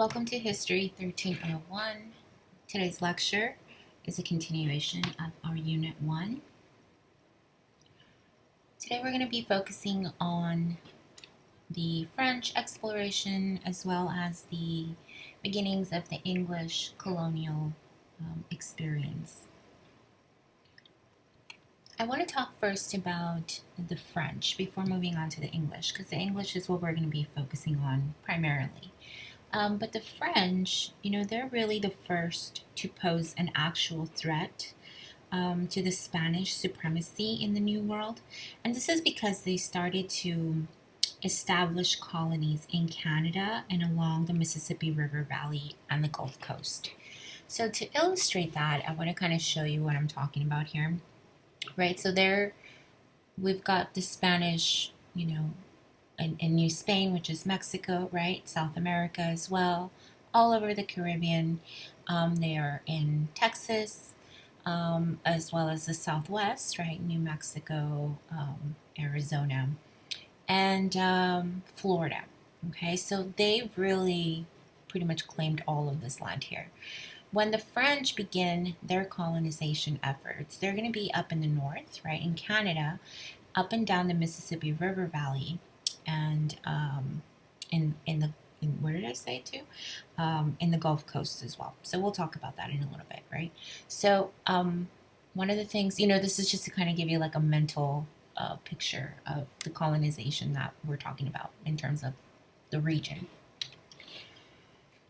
Welcome to History 1301. Today's lecture is a continuation of our Unit 1. Today we're going to be focusing on the French exploration as well as the beginnings of the English colonial experience. I want to talk first about the French before moving on to the English, because the English is what we're going to be focusing on primarily. But the French, they're really the first to pose an actual threat to the Spanish supremacy in the New World. And this is because they started to establish colonies in Canada and along the Mississippi River Valley and the Gulf Coast. So to illustrate that, I want to kind of show you what I'm talking about here. Right, so there we've got the Spanish, in New Spain, which is Mexico, right? South America as well, all over the Caribbean. They are in Texas, as well as the Southwest, right? New Mexico, Arizona, and Florida. Okay, so they've really pretty much claimed all of this land here. When the French begin their colonization efforts, they're going to be up in the north, right, in Canada, up and down the Mississippi River Valley, and in where did I say it to? In the Gulf Coast as well. So we'll talk about that in a little bit, right? So one of the things, this is just to kind of give you like a mental picture of the colonization that we're talking about in terms of the region.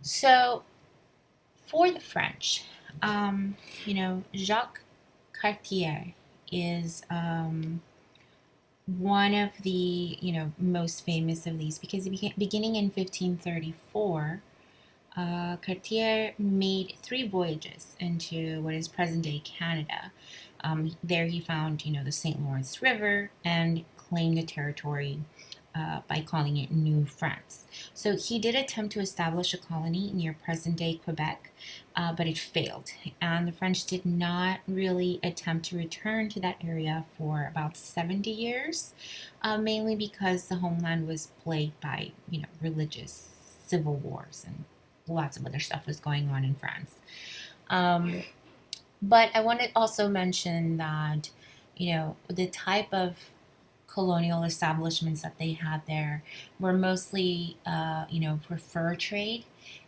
So for the French, Jacques Cartier is one of the most famous of these, because beginning in 1534, Cartier made 3 voyages into what is present-day Canada. There he found the St. Lawrence River and claimed the territory by calling it New France. So he did attempt to establish a colony near present-day Quebec, but it failed. And the French did not really attempt to return to that area for about 70 years, mainly because the homeland was plagued by, religious civil wars and lots of other stuff was going on in France. But I want to also mention that, the type of colonial establishments that they had there were mostly, for fur trade,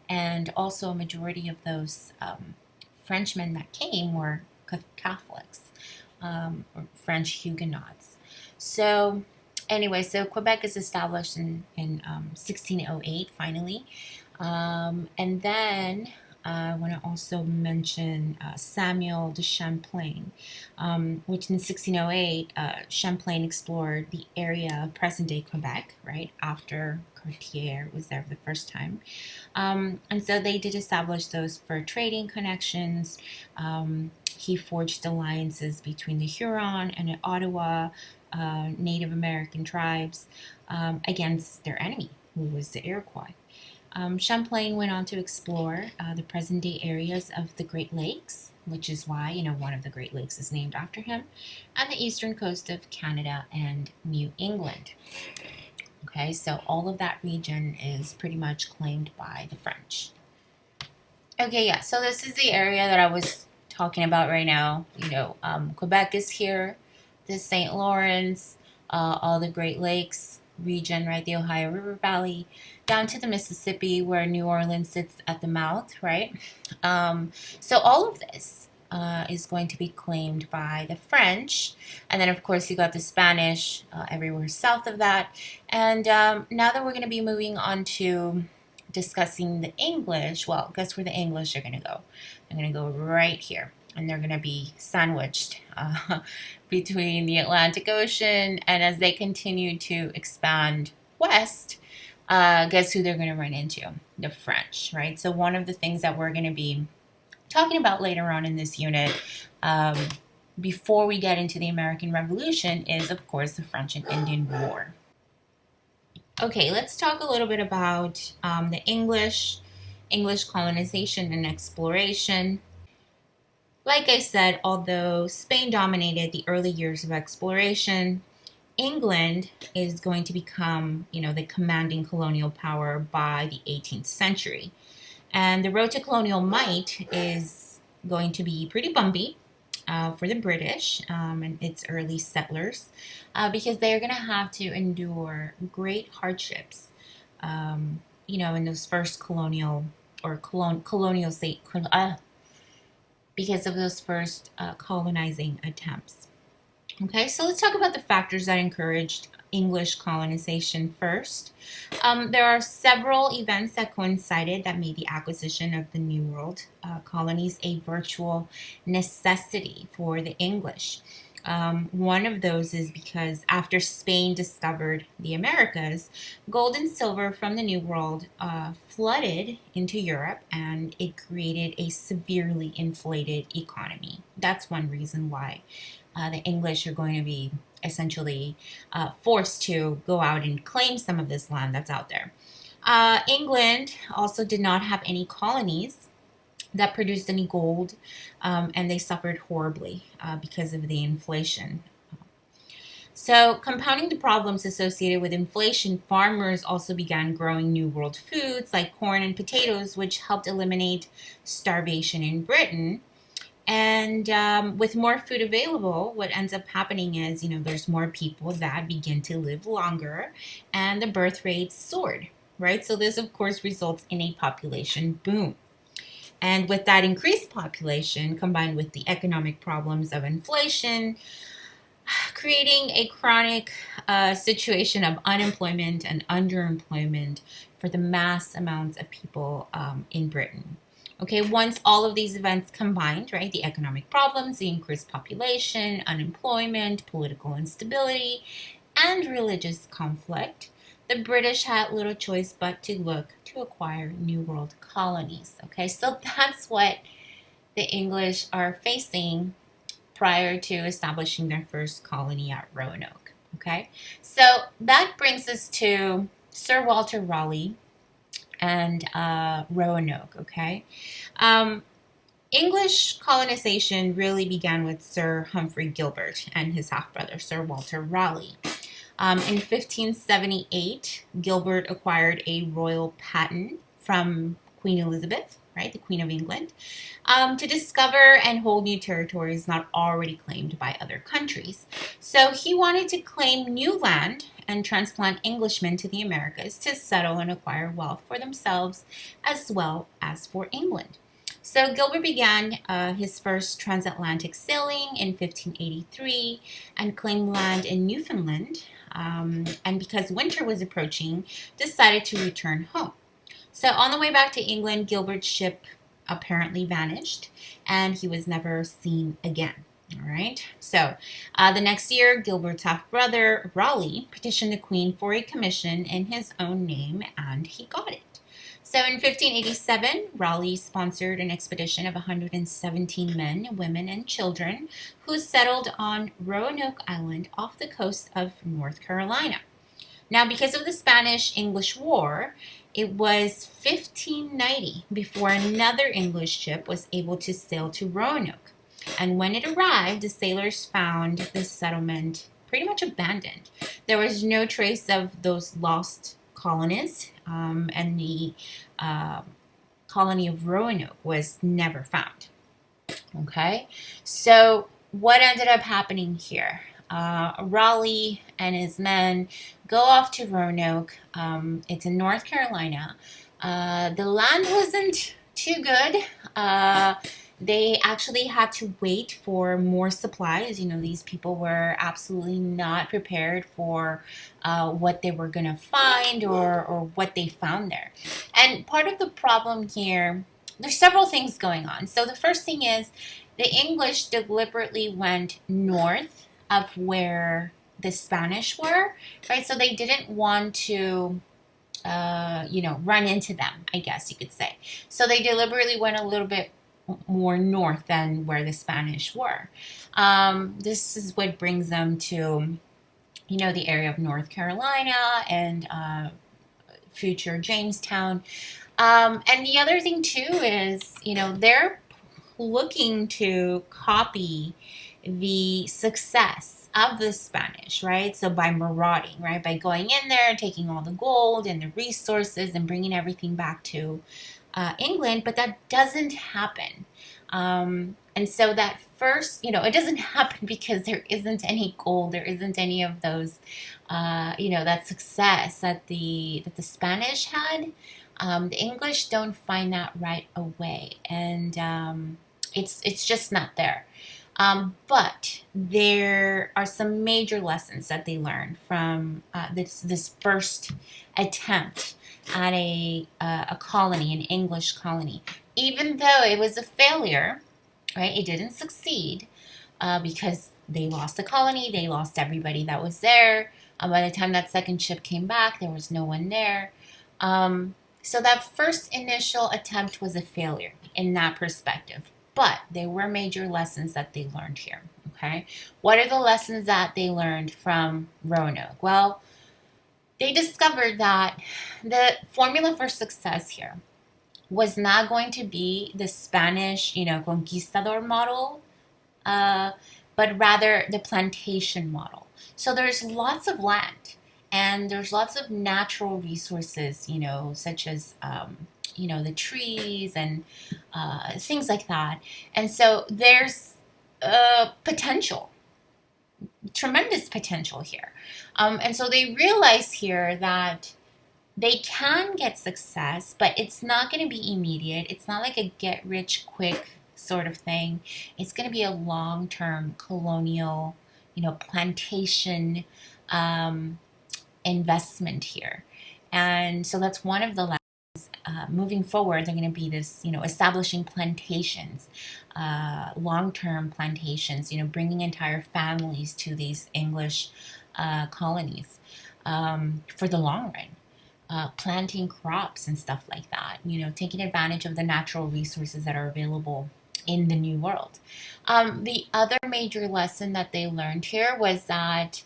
and also a majority of those Frenchmen that came were Catholics, or French Huguenots. So anyway, so Quebec is established in 1608 finally, and then I want to also mention Samuel de Champlain, which in 1608, Champlain explored the area of present-day Quebec, right, after Cartier was there for the first time. And so they did establish those fur trading connections. He forged alliances between the Huron and the Ottawa Native American tribes against their enemy, who was the Iroquois. Champlain went on to explore the present-day areas of the Great Lakes, which is why, one of the Great Lakes is named after him, and the eastern coast of Canada and New England. Okay, so all of that region is pretty much claimed by the French. Okay, yeah, so this is the area that I was talking about right now. Quebec is here, the St. Lawrence, all the Great Lakes region, right, the Ohio River Valley, down to the Mississippi, where New Orleans sits at the mouth, right? So all of this is going to be claimed by the French, and then of course you got the Spanish everywhere south of that. And now that we're going to be moving on to discussing the English, well, guess where the English are going to go? They're going to go right here, and they're going to be sandwiched between the Atlantic Ocean, and as they continue to expand west, guess who they're going to run into? The French, right? So one of the things that we're going to be talking about later on in this unit, before we get into the American Revolution, is, of course, the French and Indian War. Okay, let's talk a little bit about the English colonization and exploration. Like I said, although Spain dominated the early years of exploration, England is going to become, the commanding colonial power by the 18th century. And the road to colonial might is going to be pretty bumpy for the British and its early settlers because they're going to have to endure great hardships, in those first colonial or colonial state, because of those first colonizing attempts. Okay, so let's talk about the factors that encouraged English colonization first. There are several events that coincided that made the acquisition of the New World colonies a virtual necessity for the English. One of those is because after Spain discovered the Americas, gold and silver from the New World flooded into Europe, and it created a severely inflated economy. That's one reason why the English are going to be essentially forced to go out and claim some of this land that's out there. England also did not have any colonies that produced any gold, and they suffered horribly because of the inflation. So, compounding the problems associated with inflation, farmers also began growing New World foods like corn and potatoes, which helped eliminate starvation in Britain. And with more food available, what ends up happening is, there's more people that begin to live longer, and the birth rate soared, right? So this, of course, results in a population boom. And with that increased population, combined with the economic problems of inflation, creating a chronic situation of unemployment and underemployment for the mass amounts of people in Britain. Okay, once all of these events combined, right, the economic problems, the increased population, unemployment, political instability, and religious conflict, the British had little choice but to look to acquire New World colonies. Okay, so that's what the English are facing prior to establishing their first colony at Roanoke. Okay, so that brings us to Sir Walter Raleigh and Roanoke. Okay, English colonization really began with Sir Humphrey Gilbert and his half-brother, Sir Walter Raleigh. In 1578, Gilbert acquired a royal patent from Queen Elizabeth, right, the Queen of England, to discover and hold new territories not already claimed by other countries. So he wanted to claim new land and transplant Englishmen to the Americas to settle and acquire wealth for themselves as well as for England. So Gilbert began his first transatlantic sailing in 1583 and claimed land in Newfoundland, and because winter was approaching, decided to return home. So on the way back to England, Gilbert's ship apparently vanished, and he was never seen again. All right. So the next year, Gilbert's half-brother, Raleigh, petitioned the Queen for a commission in his own name, and he got it. So in 1587, Raleigh sponsored an expedition of 117 men, women, and children who settled on Roanoke Island off the coast of North Carolina. Now, because of the Spanish-English War, it was 1590 before another English ship was able to sail to Roanoke. And when it arrived, the sailors found the settlement pretty much abandoned. There was no trace of those lost colonies, and the colony of Roanoke was never found. Okay, so what ended up happening here? Raleigh and his men go off to Roanoke. It's in North Carolina. The land wasn't too good. They actually had to wait for more supplies. These people were absolutely not prepared for what they were going to find or what they found there. And part of the problem here, there's several things going on. So the first thing is the English deliberately went north of where the Spanish were, right? So they didn't want to run into them, I guess you could say. So they deliberately went a little bit more north than where the Spanish were. This is what brings them to, the area of North Carolina and future Jamestown. And the other thing too is, they're looking to copy the success of the Spanish, right? So by marauding, right? By going in there, taking all the gold and the resources and bringing everything back to England, but that doesn't happen. And so that first, it doesn't happen because there isn't any gold, there isn't any of those, that success that the Spanish had. The English don't find that right away, and it's just not there. But there are some major lessons that they learned from this first attempt at a colony, an English colony. Even though it was a failure, right? It didn't succeed because they lost the colony, they lost everybody that was there. By the time that second ship came back, there was no one there. So that first initial attempt was a failure in that perspective. But there were major lessons that they learned here. Okay, what are the lessons that they learned from Roanoke? Well, they discovered that the formula for success here was not going to be the Spanish, conquistador model, but rather the plantation model. So there's lots of land and there's lots of natural resources, such as, the trees and things like that. And so there's potential, tremendous potential here. And so they realize here that they can get success, but it's not going to be immediate. It's not like a get rich quick sort of thing. It's going to be a long-term colonial, plantation investment here. And so that's one of the lessons. Moving forward, they're going to be this, establishing plantations, long-term plantations, bringing entire families to these English colonies for the long run. Planting crops and stuff like that, taking advantage of the natural resources that are available in the New World. The other major lesson that they learned here was that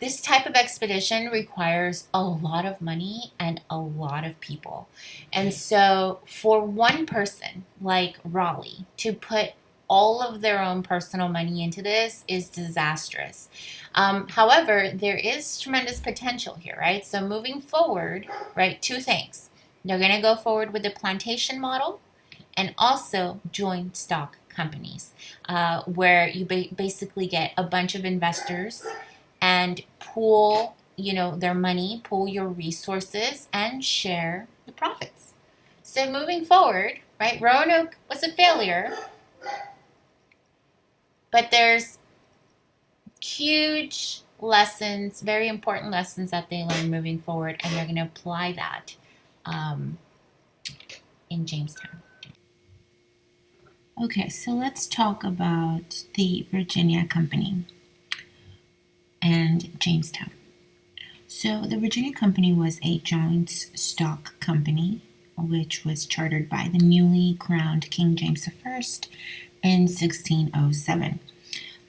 this type of expedition requires a lot of money and a lot of people. And so for one person like Raleigh to put all of their own personal money into this is disastrous. However, there is tremendous potential here, right? So moving forward, right, two things. They're going to go forward with the plantation model and also joint stock companies, where you basically get a bunch of investors and pool, their money, pool your resources, and share the profits. So moving forward, right, Roanoke was a failure, but there's huge lessons, very important lessons that they learn moving forward, and they're going to apply that in Jamestown. Okay, so let's talk about the Virginia Company and Jamestown. So the Virginia Company was a joint stock company which was chartered by the newly crowned King James I in 1607.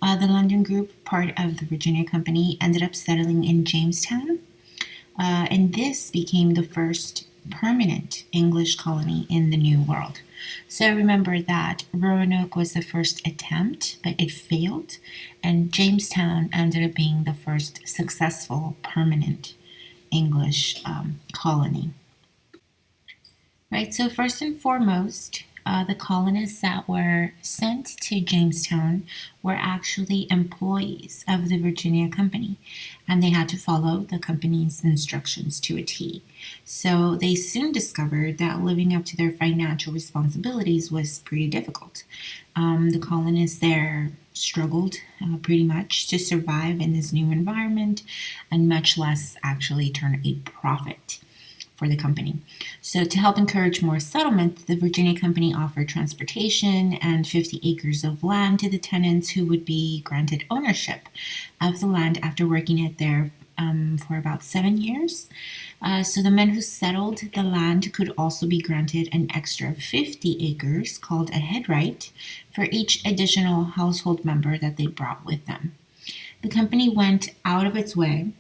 The London group, part of the Virginia Company, ended up settling in Jamestown, and this became the first permanent English colony in the New World. So remember that Roanoke was the first attempt, but it failed, and Jamestown ended up being the first successful permanent English colony. Right, so first and foremost, the colonists that were sent to Jamestown were actually employees of the Virginia Company, and they had to follow the company's instructions to a T. So they soon discovered that living up to their financial responsibilities was pretty difficult. The colonists there struggled pretty much to survive in this new environment, and much less actually turn a profit for the company. So to help encourage more settlement, the Virginia Company offered transportation and 50 acres of land to the tenants who would be granted ownership of the land after working it there for about 7 years. So the men who settled the land could also be granted an extra 50 acres called a head right for each additional household member that they brought with them. The company went out of its way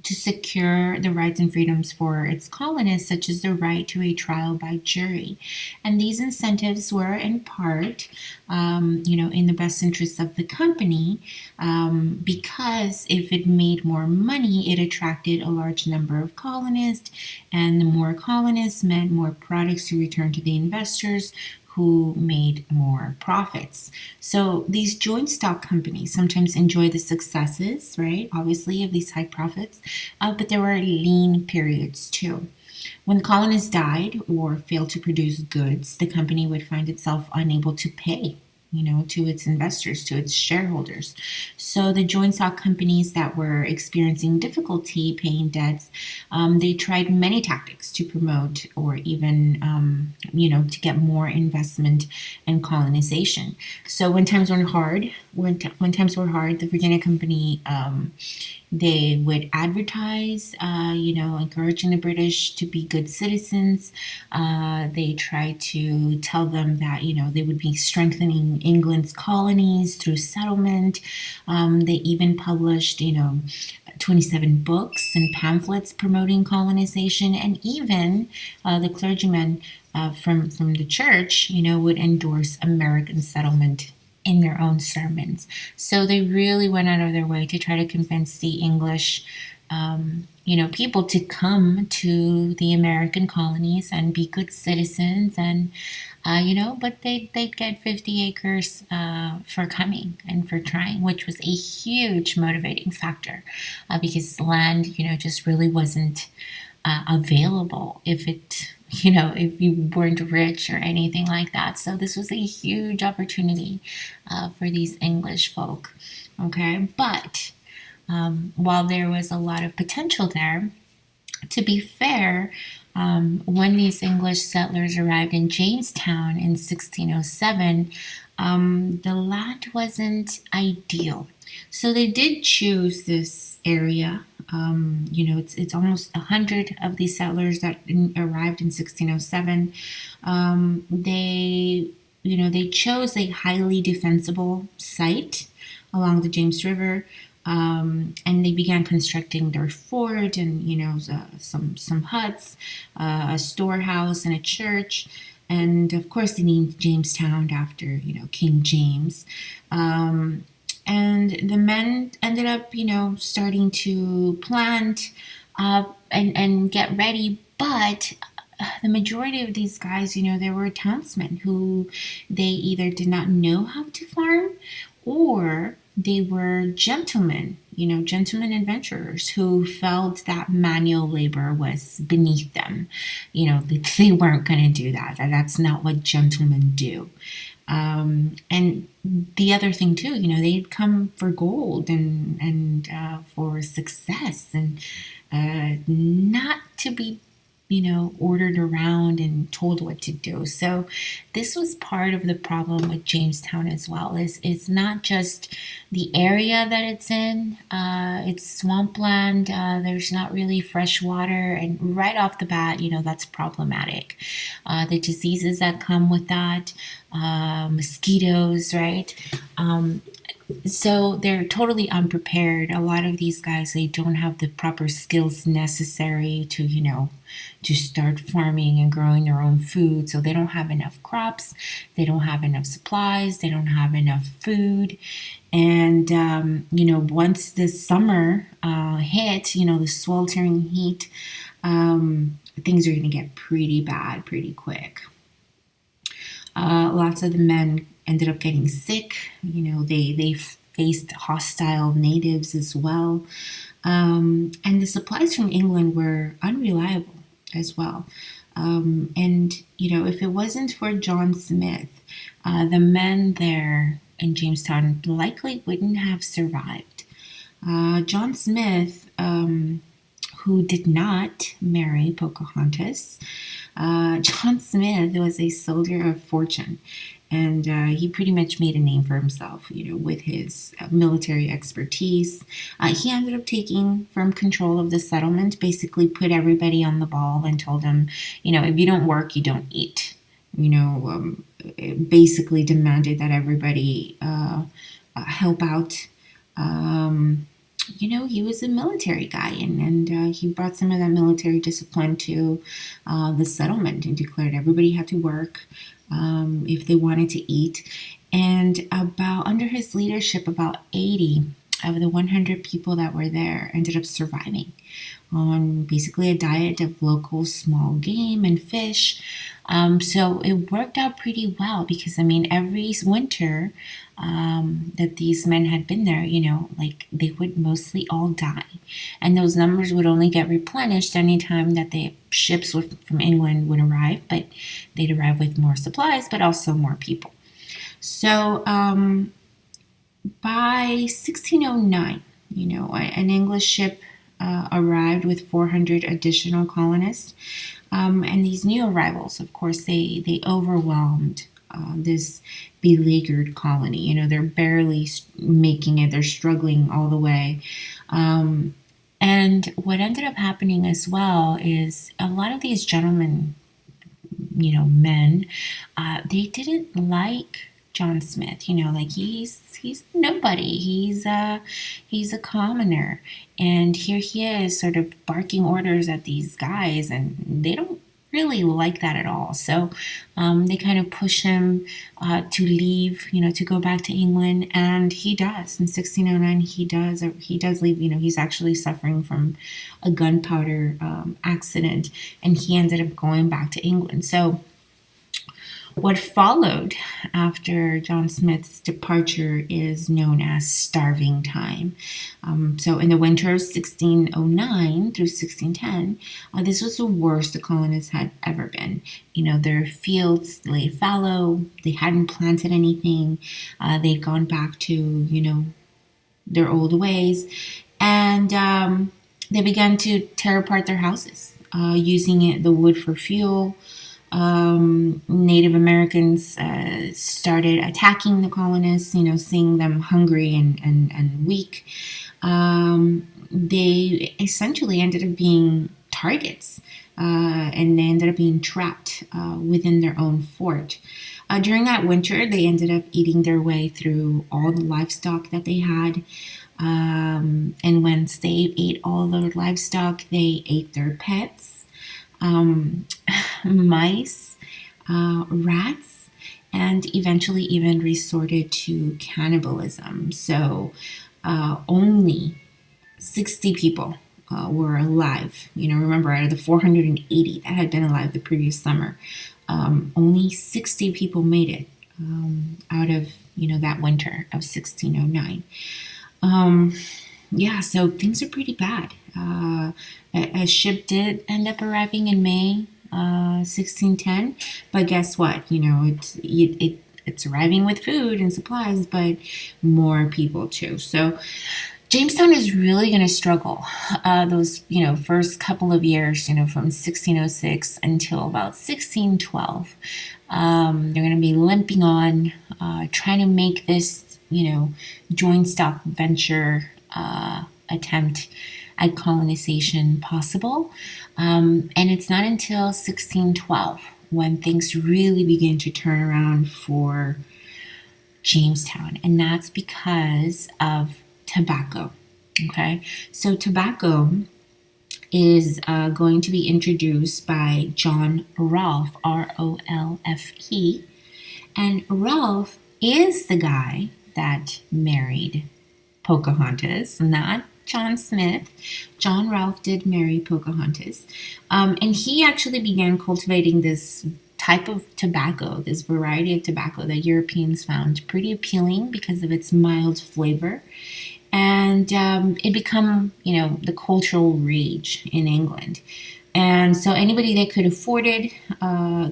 to secure the rights and freedoms for its colonists, such as the right to a trial by jury. And these incentives were in part, in the best interests of the company, because if it made more money, it attracted a large number of colonists, and the more colonists meant more products to return to the investors, who made more profits. So these joint stock companies sometimes enjoy the successes, right, obviously, of these high profits, but there were lean periods too. When the colonists died or failed to produce goods, the company would find itself unable to pay, to its investors, to its shareholders. So the joint stock companies that were experiencing difficulty paying debts, they tried many tactics to promote or even, to get more investment and colonization. So when times were hard, the Virginia Company, they would advertise, encouraging the British to be good citizens. They tried to tell them that, they would be strengthening England's colonies through settlement. They even published, 27 books and pamphlets promoting colonization, and even the clergymen from the church, would endorse American settlement in their own sermons. So they really went out of their way to try to convince the English, people to come to the American colonies and be good citizens, and but they'd get 50 acres for coming and for trying, which was a huge motivating factor, because land, just really wasn't available if you weren't rich or anything like that. So this was a huge opportunity for these English folk. Okay, but while there was a lot of potential there, to be fair, when these English settlers arrived in Jamestown in 1607, the land wasn't ideal. So they did choose this area. It's almost 100 of these settlers that arrived in 1607. They chose a highly defensible site along the James River. And they began constructing their fort and, some huts, a storehouse, and a church. And of course, they named Jamestown after, King James. And the men ended up, starting to plant and get ready. But the majority of these guys, they were townsmen who they either did not know how to farm, or they were gentlemen adventurers who felt that manual labor was beneath them. They weren't going to do that. That's not what gentlemen do. And the other thing too, they'd come for gold and for success, and not to be ordered around and told what to do. So this was part of the problem with Jamestown as well. It's not just the area that it's in. It's swampland. There's not really fresh water. And right off the bat, that's problematic. The diseases that come with that, mosquitoes, right? So they're totally unprepared. A lot of these guys, they don't have the proper skills necessary to start farming and growing their own food. So they don't have enough crops. They don't have enough supplies. They don't have enough food. And, once the summer hit, the sweltering heat, things are going to get pretty bad pretty quick. Lots of the men ended up getting sick. They faced hostile natives as well. And the supplies from England were unreliable as well. If it wasn't for John Smith, the men there in Jamestown likely wouldn't have survived. John Smith, who did not marry Pocahontas, John Smith was a soldier of fortune, and he pretty much made a name for himself, with his military expertise. He ended up taking firm control of the settlement, basically put everybody on the ball and told them, if you don't work, you don't eat. Basically demanded that everybody help out, he was a military guy, and he brought some of that military discipline to the settlement and declared everybody had to work if they wanted to eat. And under his leadership, about 80 of the 100 people that were there ended up surviving on basically a diet of local small game and fish. So it worked out pretty well because, every winter that these men had been there, like they would mostly all die. And those numbers would only get replenished anytime that the ships from England would arrive, but they'd arrive with more supplies, but also more people. So by 1609, an English ship arrived with 400 additional colonists. And these new arrivals, of course, they overwhelmed this beleaguered colony. They're barely making it. They're struggling all the way. And what ended up happening as well is a lot of these gentlemen, men, they didn't like John Smith. Like he's nobody. He's a commoner, and here he is, sort of barking orders at these guys, and they don't really like that at all. So they kind of push him to leave, to go back to England, and he does. In 1609, he does leave. He's actually suffering from a gunpowder accident, and he ended up going back to England. So what followed after John Smith's departure is known as starving time. So in the winter of 1609 through 1610, this was the worst the colonists had ever been. Their fields lay fallow. They hadn't planted anything. They'd gone back to, their old ways. And they began to tear apart their houses, using the wood for fuel. Native Americans started attacking the colonists, seeing them hungry and weak. They essentially ended up being targets, and they ended up being trapped within their own fort. During that winter, they ended up eating their way through all the livestock that they had. And once they ate all their livestock, they ate their pets. Mice, rats, and eventually even resorted to cannibalism. So only 60 people were alive. Remember, out of the 480 that had been alive the previous summer, only 60 people made it out of that winter of 1609. So things are pretty bad. A ship did end up arriving in May 1610, but guess what? It's arriving with food and supplies, but more people too. So Jamestown is really going to struggle those first couple of years, from 1606 until about 1612. They're going to be limping on, trying to make this joint stock venture attempt at colonization possible. And it's not until 1612 when things really begin to turn around for Jamestown. And that's because of tobacco. Okay, so tobacco is going to be introduced by John Rolfe, Rolfe. And Rolfe is the guy that married Pocahontas, not John Smith. John Rolfe did marry Pocahontas. And he actually began cultivating this type of tobacco, this variety of tobacco that Europeans found pretty appealing because of its mild flavor. And it became, the cultural rage in England. And so anybody that could afford it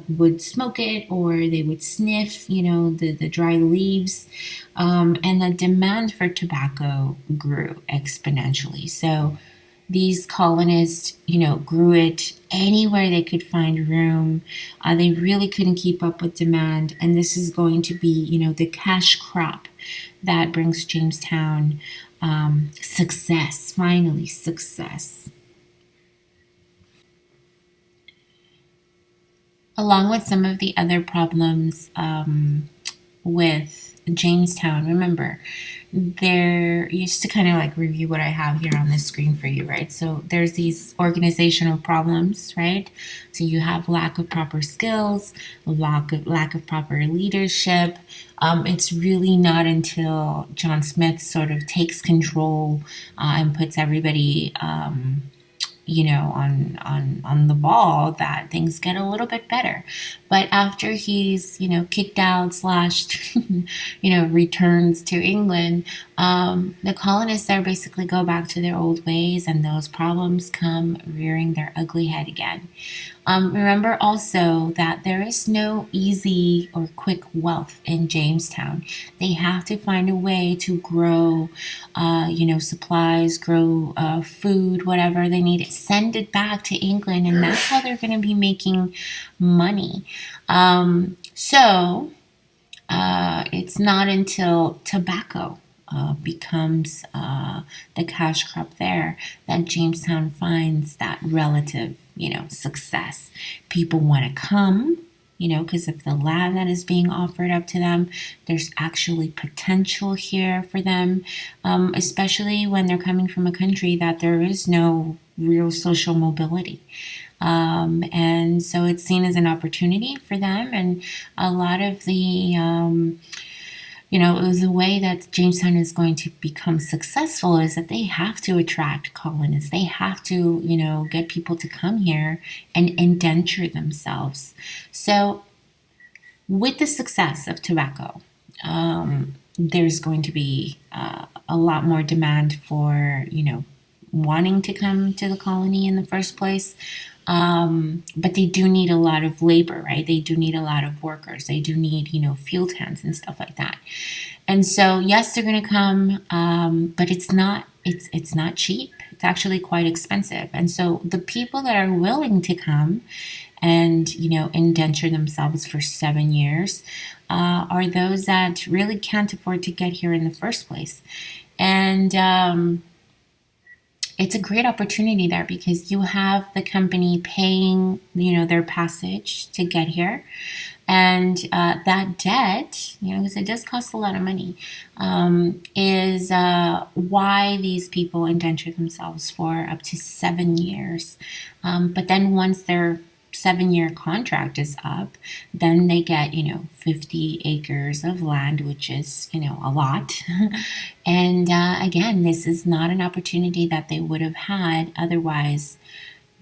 would smoke it, or they would sniff, the dry leaves. And the demand for tobacco grew exponentially. So these colonists, grew it anywhere they could find room. They really couldn't keep up with demand. And this is going to be, the cash crop that brings Jamestown success, finally success. Along with some of the other problems with Jamestown, remember, there used to kind of like review what I have here on the screen for you, right? So there's these organizational problems, right? So you have lack of proper skills, lack of proper leadership. It's really not until John Smith sort of takes control and puts everybody on the ball that things get a little bit better. But after he's kicked out, slashed, returns to England, the colonists there basically go back to their old ways, and those problems come rearing their ugly head again. Remember also that there is no easy or quick wealth in Jamestown. They have to find a way to grow, supplies, grow food, whatever they need, send it back to England, and that's how they're going to be making money. So it's not until tobacco becomes the cash crop there that Jamestown finds that relative, success. People want to come, because of the land that is being offered up to them. There's actually potential here for them, especially when they're coming from a country that there is no real social mobility. And so it's seen as an opportunity for them. And a lot of the way that Jamestown is going to become successful is that they have to attract colonists. They have to, get people to come here and indenture themselves. So with the success of tobacco, there's going to be a lot more demand for, wanting to come to the colony in the first place. But they do need a lot of labor, right? They do need a lot of workers. They do need, field hands and stuff like that. And so, yes, they're going to come, but it's not cheap. It's actually quite expensive. And so the people that are willing to come and, indenture themselves for 7 years are those that really can't afford to get here in the first place. And it's a great opportunity there because you have the company paying, their passage to get here. And that debt, because it does cost a lot of money, is why these people indenture themselves for up to 7 years. But then once their 7-year contract is up, then they get 50 acres of land, which is a lot. And again, this is not an opportunity that they would have had otherwise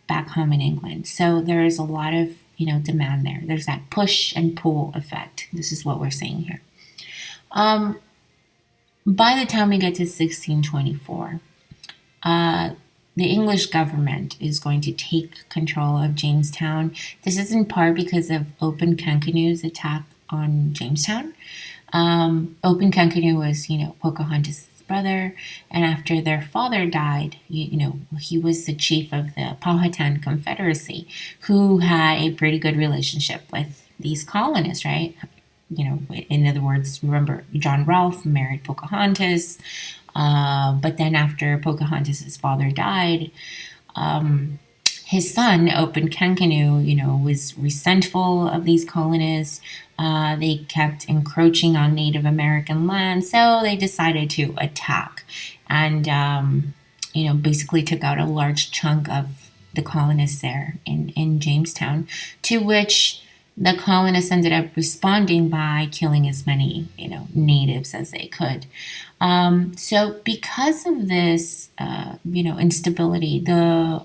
back home in England. So there is a lot of demand there. There's that push and pull effect. This is what we're seeing here. By the time we get to 1624, the English government is going to take control of Jamestown. This is in part because of Opencanoug's attack on Jamestown. Opencano was, Pocahontas' brother, and after their father died, he was the chief of the Powhatan Confederacy, who had a pretty good relationship with these colonists, right? In other words, remember, John Rolfe married Pocahontas. But then after Pocahontas' father died, his son, Opencano, was resentful of these colonists. They kept encroaching on Native American land, so they decided to attack and, basically took out a large chunk of the colonists there in Jamestown, to which the colonists ended up responding by killing as many, natives as they could. So because of this, instability, the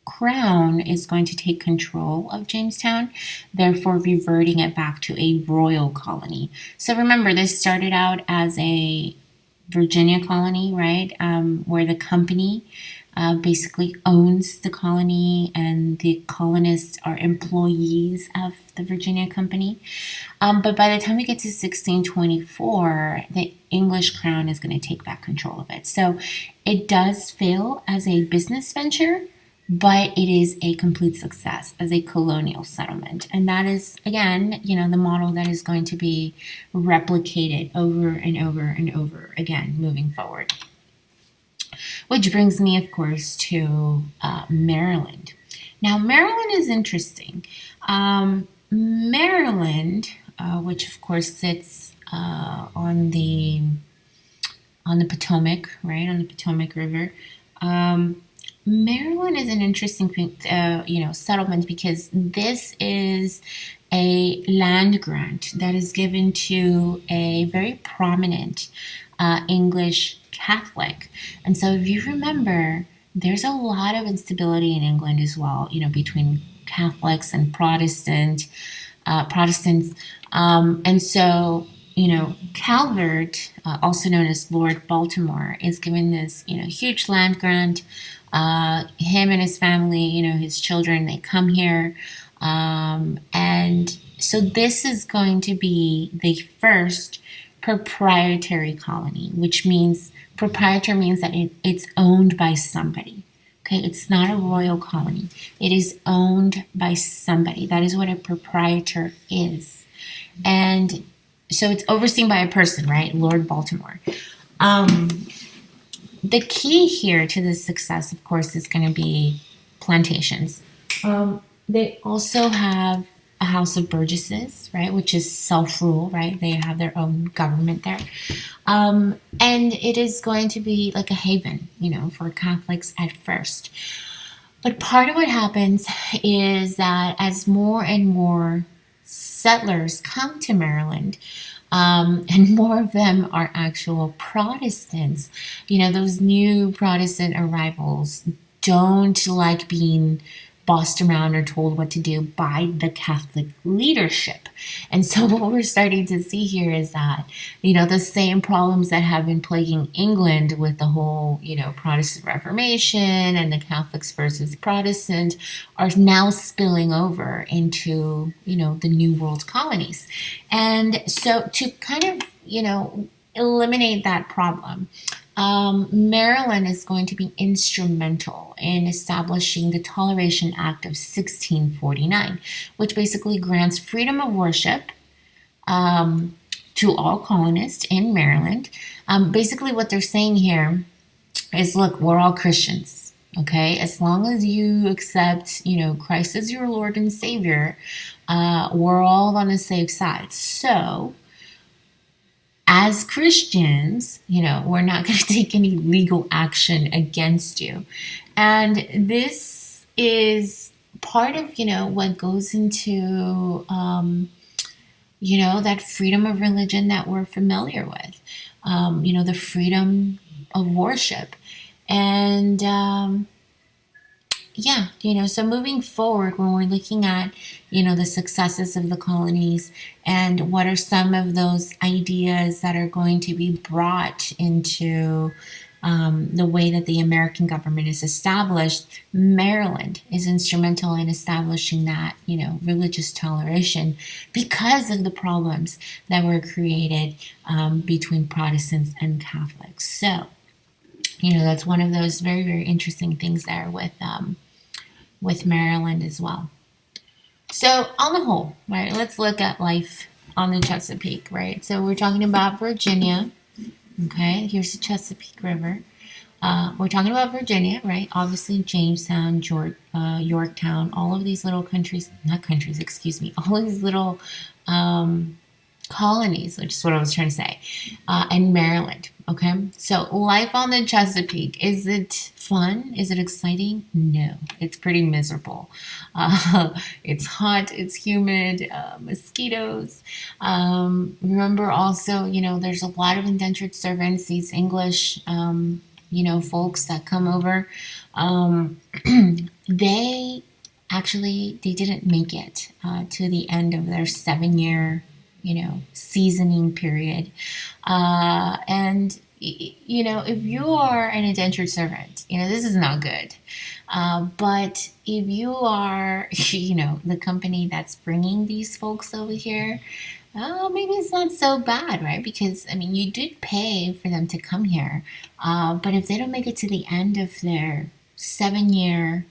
crown is going to take control of Jamestown, therefore reverting it back to a royal colony. So remember, this started out as a Virginia colony, right, where the company basically owns the colony and the colonists are employees of the Virginia Company. But by the time we get to 1624, the English crown is going to take back control of it. So it does fail as a business venture, but it is a complete success as a colonial settlement. And that is, again, the model that is going to be replicated over and over and over again moving forward. Which brings me, of course, to Maryland. Now, Maryland is interesting. Maryland, which of course sits on the on the Potomac, right, on the Potomac River. Maryland is an interesting, settlement because this is a land grant that is given to a very prominent English Catholic. And so if you remember, there's a lot of instability in England as well, between Catholics and Protestants. And so, Calvert, also known as Lord Baltimore, is given this, huge land grant. Him and his family, his children, they come here. And so this is going to be the first proprietary colony, which means proprietary means that it's owned by somebody. Okay, it's not a royal colony. It is owned by somebody. That is what a proprietor is. And so it's overseen by a person, right? Lord Baltimore. The key here to the success, of course, is going to be plantations. They also have a House of Burgesses, right, which is self-rule, right? They have their own government there. And it is going to be like a haven, for Catholics at first. But part of what happens is that as more and more settlers come to Maryland, and more of them are actual Protestants, those new Protestant arrivals don't like being bossed around or told what to do by the Catholic leadership. And so what we're starting to see here is that, the same problems that have been plaguing England with the whole, Protestant Reformation and the Catholics versus Protestant are now spilling over into, the New World colonies. And so to kind of, eliminate that problem, Maryland is going to be instrumental in establishing the Toleration Act of 1649, which basically grants freedom of worship to all colonists in Maryland. Basically, what they're saying here is, look, we're all Christians, okay? As long as you accept, Christ as your Lord and Savior, we're all on the safe side. So, as Christians, we're not going to take any legal action against you. And this is part of, what goes into, that freedom of religion that we're familiar with, the freedom of worship. And, so moving forward, when we're looking at, the successes of the colonies and what are some of those ideas that are going to be brought into the way that the American government is established, Maryland is instrumental in establishing that, religious toleration because of the problems that were created between Protestants and Catholics. So, that's one of those very, very interesting things there with Maryland as well. So on the whole, right, let's look at life on the Chesapeake, right? So we're talking about Virginia, okay? Here's the Chesapeake River. We're talking about Virginia, right? Obviously Jamestown, Yorktown, all of these little all of these little colonies, which is what I was trying to say, and Maryland, okay? So life on the Chesapeake, is it fun? Is it exciting? No, it's pretty miserable. It's hot, it's humid, mosquitoes. Remember also, there's a lot of indentured servants, these English, folks that come over. They didn't make it to the end of their 7-year seasoning period. And, if you are an indentured servant, this is not good. But if you are, the company that's bringing these folks over here, maybe it's not so bad, right? Because, you did pay for them to come here. But if they don't make it to the end of their 7-year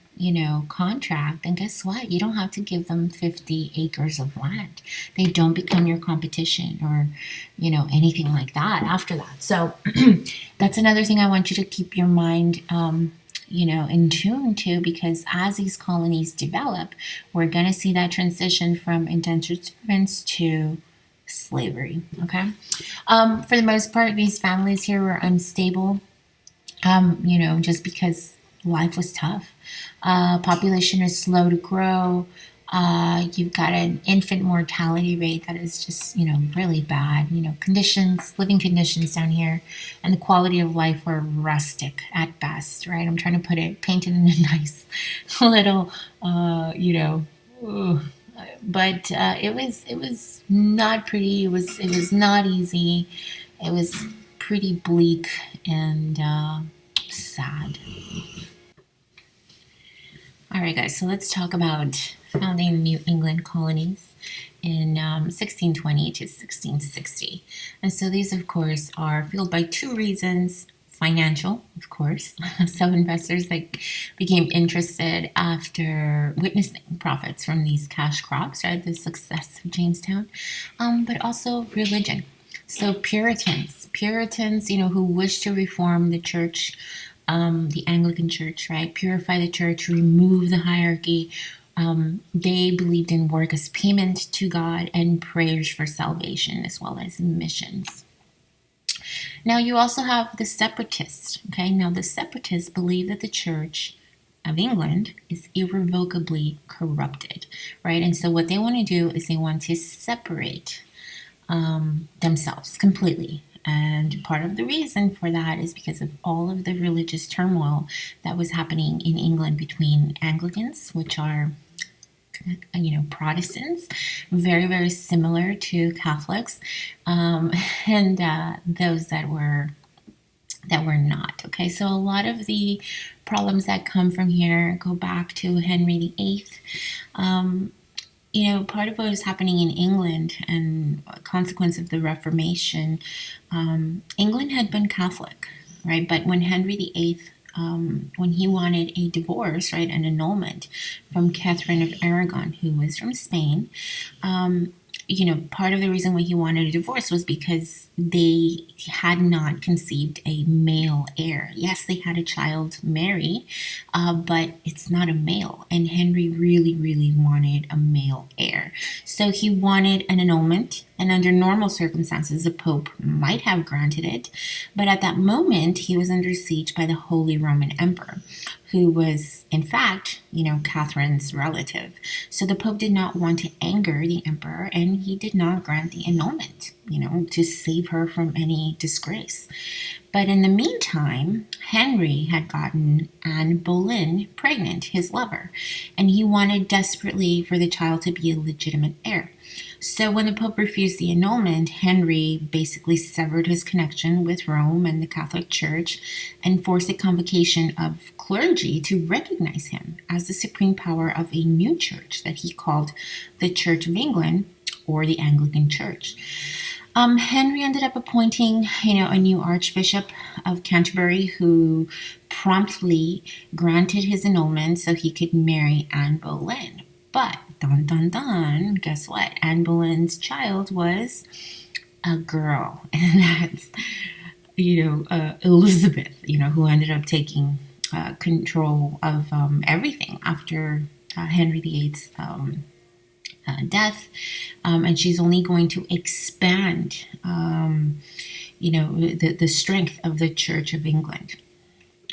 contract, and guess what? You don't have to give them 50 acres of land. They don't become your competition or, anything like that after that. So that's another thing I want you to keep your mind, in tune to, because as these colonies develop, we're going to see that transition from indentured servants to slavery. Okay. For the most part, these families here were unstable, just because life was tough. Population is slow to grow. You've got an infant mortality rate that is just, really bad. Living conditions down here, and the quality of life were rustic at best, right? I'm trying to paint it in a nice little, ugh. But it was not pretty. It was not easy. It was pretty bleak and sad. All right, guys, so let's talk about founding the New England colonies in 1620 to 1660. And so these, of course, are fueled by two reasons. Financial, of course. So investors became interested after witnessing profits from these cash crops, right? The success of Jamestown, but also religion. So Puritans, who wished to reform the church, the Anglican Church, right? Purify the church, remove the hierarchy. They believed in work as payment to God and prayers for salvation, as well as missions. Now you also have the Separatists. Okay, now the Separatists believe that the Church of England is irrevocably corrupted, right? And so what they want to do is they want to separate themselves completely. And part of the reason for that is because of all of the religious turmoil that was happening in England between Anglicans, which are Protestants, very, very similar to Catholics, and those that were not. Okay, so a lot of the problems that come from here go back to Henry VIII. Part of what was happening in England and a consequence of the Reformation, England had been Catholic, right? But when Henry VIII, when he wanted a divorce, right, an annulment from Catherine of Aragon, who was from Spain, part of the reason why he wanted a divorce was because they had not conceived a male heir. Yes, they had a child, Mary, but it's not a male. And Henry really, really wanted a male heir. So he wanted an annulment. And under normal circumstances, the Pope might have granted it. But at that moment, he was under siege by the Holy Roman Emperor, who was, in fact, Catherine's relative. So the Pope did not want to anger the emperor, and he did not grant the annulment, to save her from any disgrace. But in the meantime, Henry had gotten Anne Boleyn pregnant, his lover, and he wanted desperately for the child to be a legitimate heir. So when the Pope refused the annulment, Henry basically severed his connection with Rome and the Catholic Church and forced a convocation of clergy to recognize him as the supreme power of a new church that he called the Church of England, or the Anglican Church. Henry ended up appointing, a new Archbishop of Canterbury, who promptly granted his annulment so he could marry Anne Boleyn. But, dun dun dun, guess what? Anne Boleyn's child was a girl, and that's, Elizabeth, who ended up taking control of everything after Henry VIII's death, and she's only going to expand, the strength of the Church of England.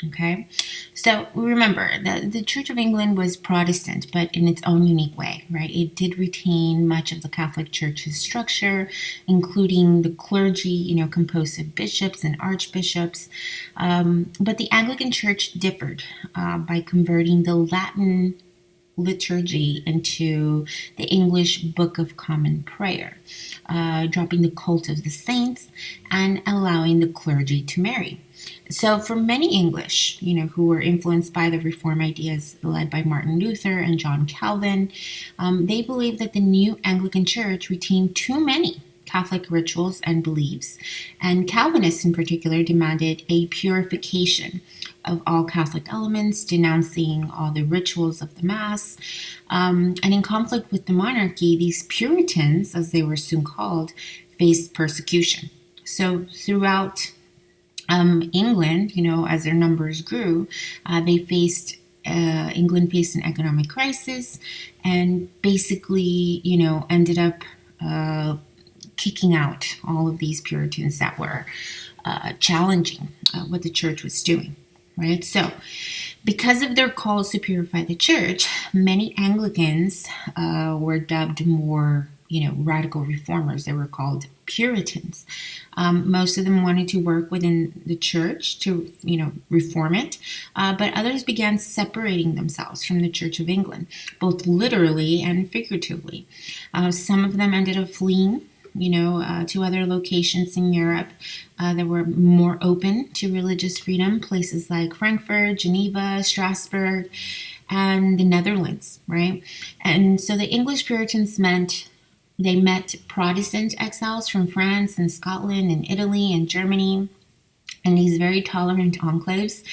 Okay, so remember that the Church of England was Protestant, but in its own unique way, right? It did retain much of the Catholic Church's structure, including the clergy, composed of bishops and archbishops. But the Anglican Church differed by converting the Latin liturgy into the English Book of Common Prayer, dropping the cult of the saints and allowing the clergy to marry. So for many English, who were influenced by the Reform ideas led by Martin Luther and John Calvin, they believed that the new Anglican Church retained too many Catholic rituals and beliefs, and Calvinists in particular demanded a purification of all Catholic elements, denouncing all the rituals of the Mass. And in conflict with the monarchy, these Puritans, as they were soon called, faced persecution. So throughout England, as their numbers grew, England faced an economic crisis, and basically, ended up kicking out all of these Puritans that were challenging what the church was doing, right? So, because of their calls to purify the church, many Anglicans were dubbed more, radical reformers. They were called Puritans. Most of them wanted to work within the church to, reform it, but others began separating themselves from the Church of England, both literally and figuratively. Some of them ended up fleeing, to other locations in Europe that were more open to religious freedom, places like Frankfurt, Geneva, Strasbourg, and the Netherlands, right? And so the English Puritans met Protestant exiles from France and Scotland and Italy and Germany, and these very tolerant enclaves,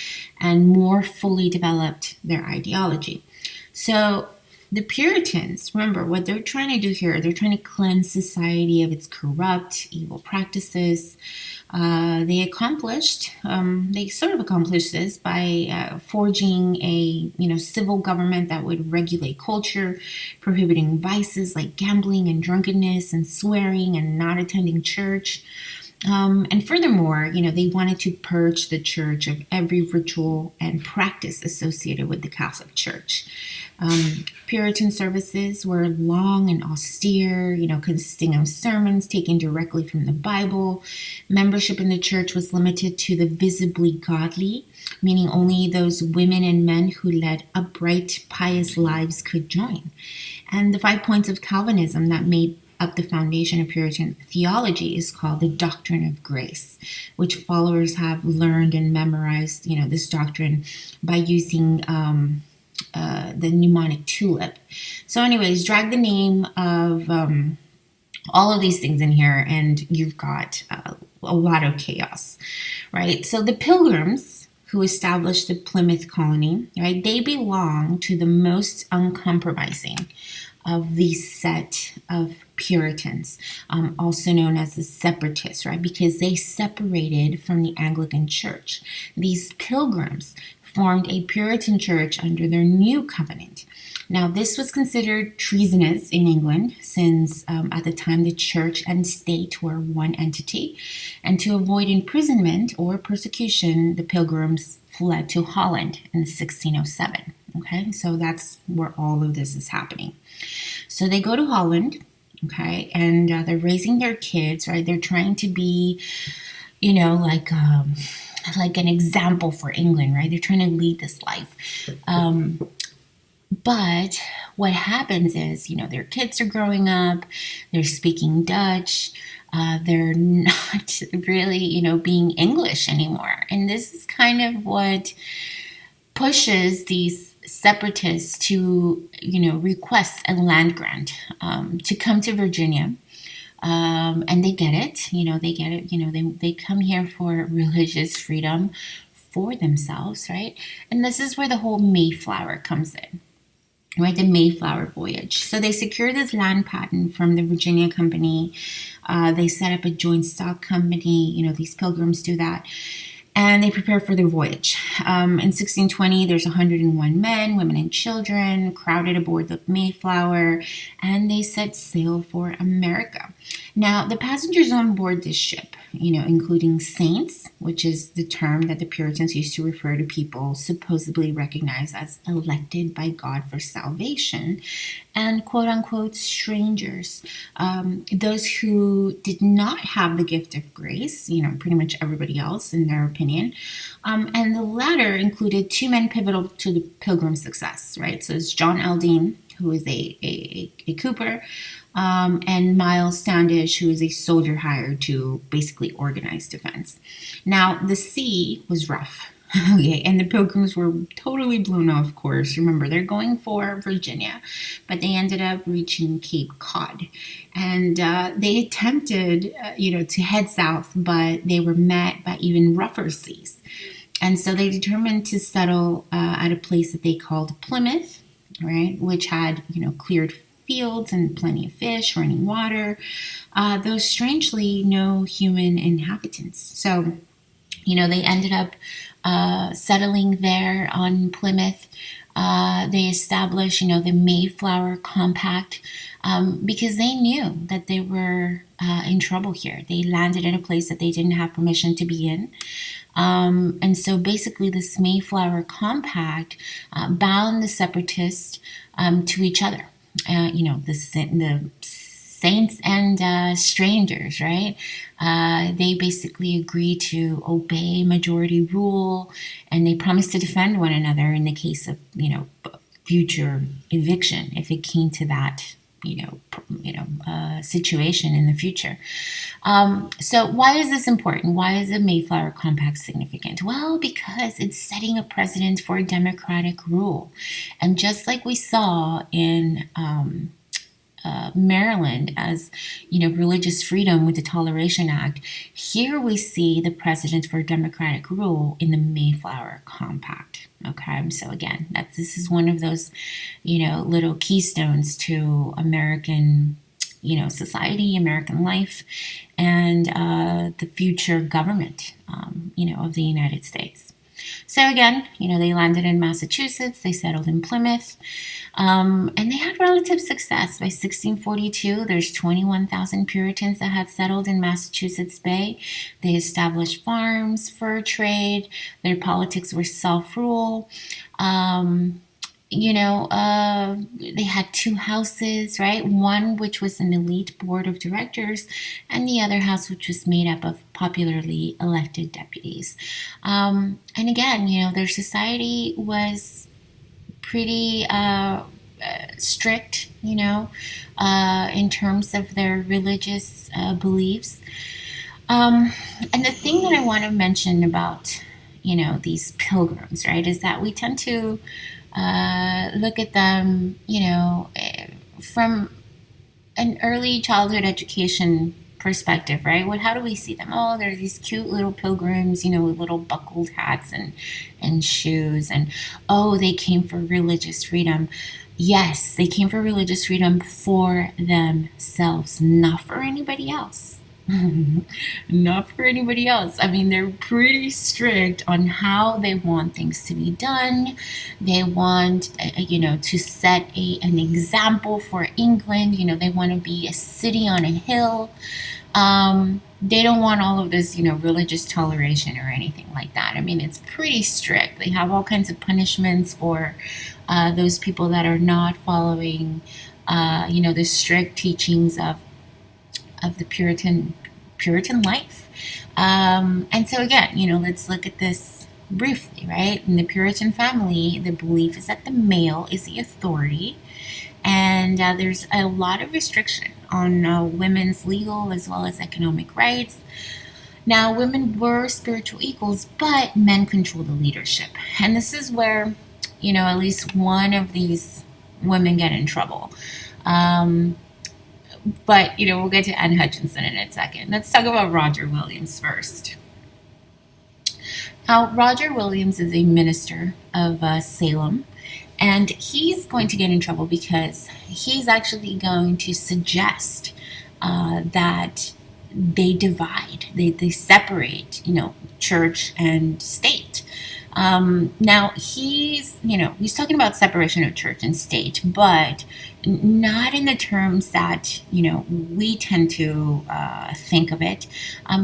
and more fully developed their ideology. So the Puritans, remember what they're trying to do here, they're trying to cleanse society of its corrupt, evil practices. They sort of accomplished this by forging a, civil government that would regulate culture, prohibiting vices like gambling and drunkenness and swearing and not attending church. And furthermore, they wanted to purge the church of every ritual and practice associated with the Catholic Church. Puritan services were long and austere, consisting of sermons taken directly from the Bible. Membership in the church was limited to the visibly godly, meaning only those women and men who led upright, pious lives could join. And the 5 points of Calvinism that made up the foundation of Puritan theology is called the Doctrine of Grace, which followers have learned and memorized, this doctrine by using the mnemonic tulip. So anyways, drag the name of all of these things in here and you've got a lot of chaos, right? So the Pilgrims, who established the Plymouth colony, right, they belong to the most uncompromising of the set of Puritans, also known as the Separatists, right? Because they separated from the Anglican Church. These Pilgrims formed a Puritan church under their new covenant. Now, this was considered treasonous in England since at the time the church and state were one entity. And to avoid imprisonment or persecution, the Pilgrims fled to Holland in 1607. Okay, so that's where all of this is happening. So they go to Holland, okay, and they're raising their kids, right? They're trying to be, like an example for England, right? They're trying to lead this life. But what happens is, their kids are growing up, they're speaking Dutch, they're not really, being English anymore. And this is kind of what pushes these Separatists to, request a land grant to come to Virginia. And they get it, they come here for religious freedom for themselves, right? And this is where the whole Mayflower comes in, right? The Mayflower voyage. So they secure this land patent from the Virginia Company. They set up a joint stock company, these Pilgrims do that. And they prepare for their voyage. In 1620, there's 101 men, women, and children crowded aboard the Mayflower, and they set sail for America. Now, the passengers on board this ship, including saints, which is the term that the Puritans used to refer to people supposedly recognized as elected by God for salvation, and quote-unquote strangers, those who did not have the gift of grace, pretty much everybody else in their opinion. And the latter included two men pivotal to the Pilgrim's success, right? So it's John Aldine, who is a cooper, and Miles Standish, who is a soldier hired to basically organize defense. Now, the sea was rough. Okay, and the Pilgrims were totally blown off course. Remember, they're going for Virginia, but they ended up reaching Cape Cod. And they attempted, to head south, but they were met by even rougher seas. And so they determined to settle at a place that they called Plymouth, right, which had, cleared fields and plenty of fish, running water, though strangely no human inhabitants. So, they ended up settling there on Plymouth. They established, the Mayflower Compact, because they knew that they were in trouble here. They landed in a place that they didn't have permission to be in. And so basically, this Mayflower Compact bound the Separatists to each other. The saints and strangers, right? They basically agreed to obey majority rule, and they promised to defend one another in the case of, future eviction if it came to that, situation in the future. So why is this important? Why is the Mayflower Compact significant? Well, because it's setting a precedent for democratic rule. And just like we saw in Maryland as, religious freedom with the Toleration Act, here we see the precedent for democratic rule in the Mayflower Compact. Okay, so again, this is one of those, little keystones to American, society, American life, and the future government, of the United States. So again, they landed in Massachusetts, they settled in Plymouth, and they had relative success. By 1642, there's 21,000 Puritans that had settled in Massachusetts Bay. They established farms, fur trade, their politics were self-rule. They had two houses, right? One which was an elite board of directors, and the other house which was made up of popularly elected deputies. And again, their society was pretty strict, in terms of their religious beliefs. And the thing that I want to mention about, these pilgrims, right, is that we tend to look at them, from an early childhood education perspective, right? How do we see them? Oh, they're these cute little pilgrims, with little buckled hats and shoes. And, oh, they came for religious freedom. Yes, they came for religious freedom for themselves, not for anybody else. Not for anybody else. I mean, they're pretty strict on how they want things to be done. They want, to set an example for England. They want to be a city on a hill. They don't want all of this, religious toleration or anything like that. I mean, it's pretty strict. They have all kinds of punishments for those people that are not following, the strict teachings of the Puritan life. And so again, let's look at this briefly, right? In the Puritan family, the belief is that the male is the authority, and there's a lot of restriction on women's legal as well as economic rights. Now, women were spiritual equals, but men control the leadership. And this is where, at least one of these women get in trouble. But, we'll get to Anne Hutchinson in a second. Let's talk about Roger Williams first. Now, Roger Williams is a minister of Salem, and he's going to get in trouble because he's actually going to suggest that they divide, they separate, church and state. Now he's talking about separation of church and state, but not in the terms that, we tend to think of it.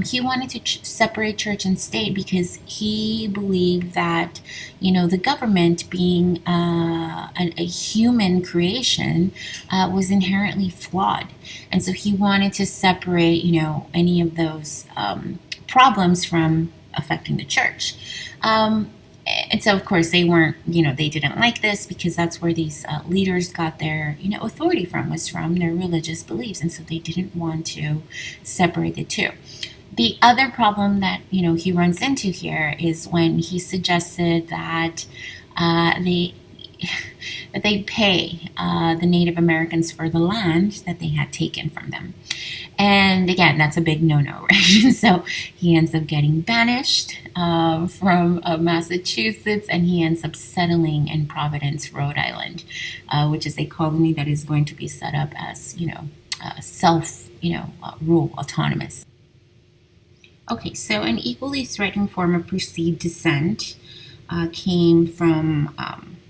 He wanted to separate church and state because he believed that, the government being a human creation was inherently flawed. And so he wanted to separate, any of those problems from affecting the church. And so, of course, they weren't, they didn't like this because that's where these leaders got their, authority from, was from their religious beliefs. And so they didn't want to separate the two. The other problem that, he runs into here is when he suggested that they pay the Native Americans for the land that they had taken from them. And again, that's a big no-no, right? So he ends up getting banished from Massachusetts, and he ends up settling in Providence, Rhode Island, which is a colony that is going to be set up as, self-rule, autonomous. Okay, so an equally threatening form of perceived dissent came from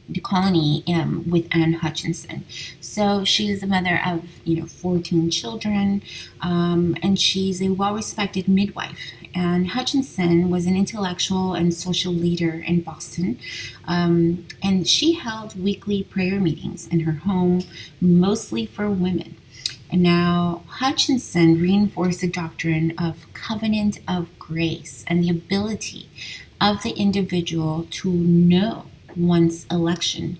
the colony with Anne Hutchinson. So she's the mother of 14 children, and she's a well-respected midwife. And Hutchinson was an intellectual and social leader in Boston, and she held weekly prayer meetings in her home, mostly for women. And now Hutchinson reinforced the doctrine of covenant of grace and the ability of the individual to know one's election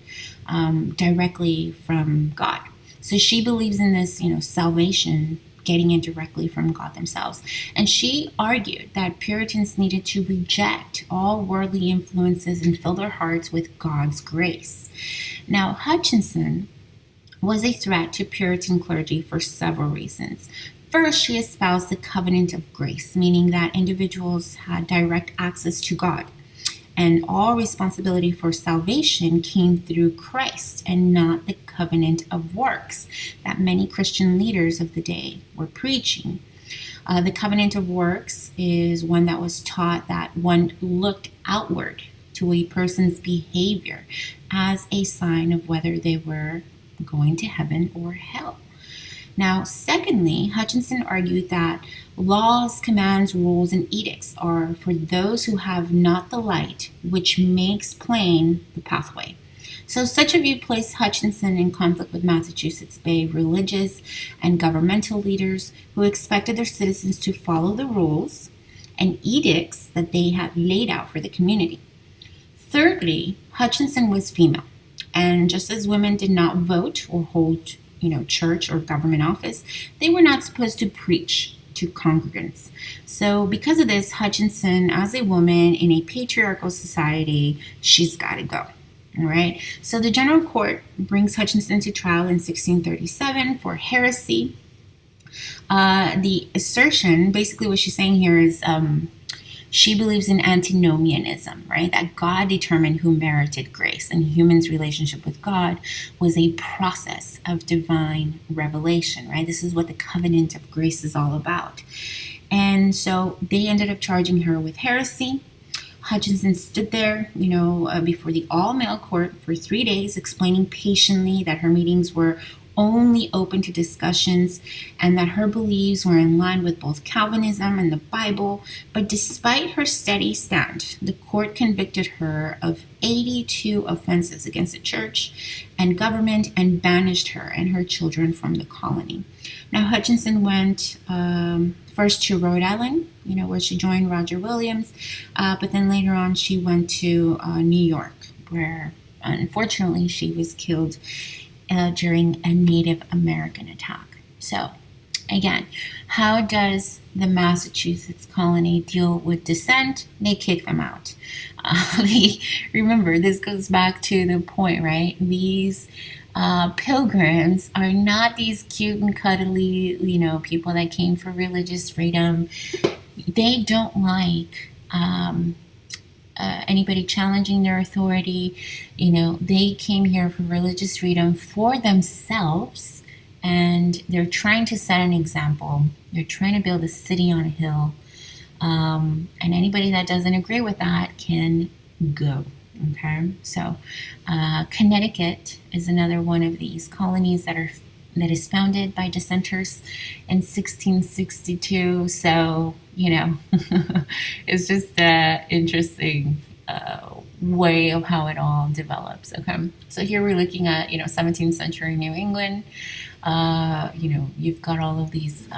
directly from God. So she believes in this, salvation, getting it directly from God themselves. And she argued that Puritans needed to reject all worldly influences and fill their hearts with God's grace. Now, Hutchinson was a threat to Puritan clergy for several reasons. First, she espoused the covenant of grace, meaning that individuals had direct access to God, and all responsibility for salvation came through Christ and not the covenant of works that many Christian leaders of the day were preaching. The covenant of works is one that was taught that one looked outward to a person's behavior as a sign of whether they were going to heaven or hell. Now, secondly, Hutchinson argued that laws, commands, rules, and edicts are for those who have not the light, which makes plain the pathway. So such a view placed Hutchinson in conflict with Massachusetts Bay religious and governmental leaders who expected their citizens to follow the rules and edicts that they had laid out for the community. Thirdly, Hutchinson was female, and just as women did not vote or hold church or government office, they were not supposed to preach to congregants. So because of this, Hutchinson, as a woman in a patriarchal society, she's got to go. All right. So the General Court brings Hutchinson to trial in 1637 for heresy. The assertion, basically what she's saying here is she believes in antinomianism, right? That God determined who merited grace, and humans' relationship with God was a process of divine revelation, right? This is what the covenant of grace is all about. And so they ended up charging her with heresy. Hutchinson stood there, before the all-male court for 3 days, explaining patiently that her meetings were only open to discussions and that her beliefs were in line with both Calvinism and the Bible. But despite her steady stand, the court convicted her of 82 offenses against the church and government and banished her and her children from the colony. Now, Hutchinson went first to Rhode Island, where she joined Roger Williams, but then later on she went to New York, where unfortunately she was killed during a Native American attack. So, again, how does the Massachusetts colony deal with dissent? They kick them out. Remember, this goes back to the point, right? These pilgrims are not these cute and cuddly, people that came for religious freedom. They don't like anybody challenging their authority. They came here for religious freedom for themselves, and they're trying to set an example. They're trying to build a city on a hill, and anybody that doesn't agree with that can go. Okay, so Connecticut is another one of these colonies that is founded by dissenters in 1662. So it's just an interesting way of how it all develops. Okay, so here we're looking at 17th century New England. You've got all of these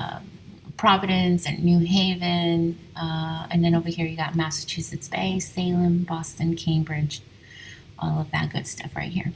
Providence and New Haven, and then over here you got Massachusetts Bay, Salem, Boston, Cambridge, all of that good stuff right here.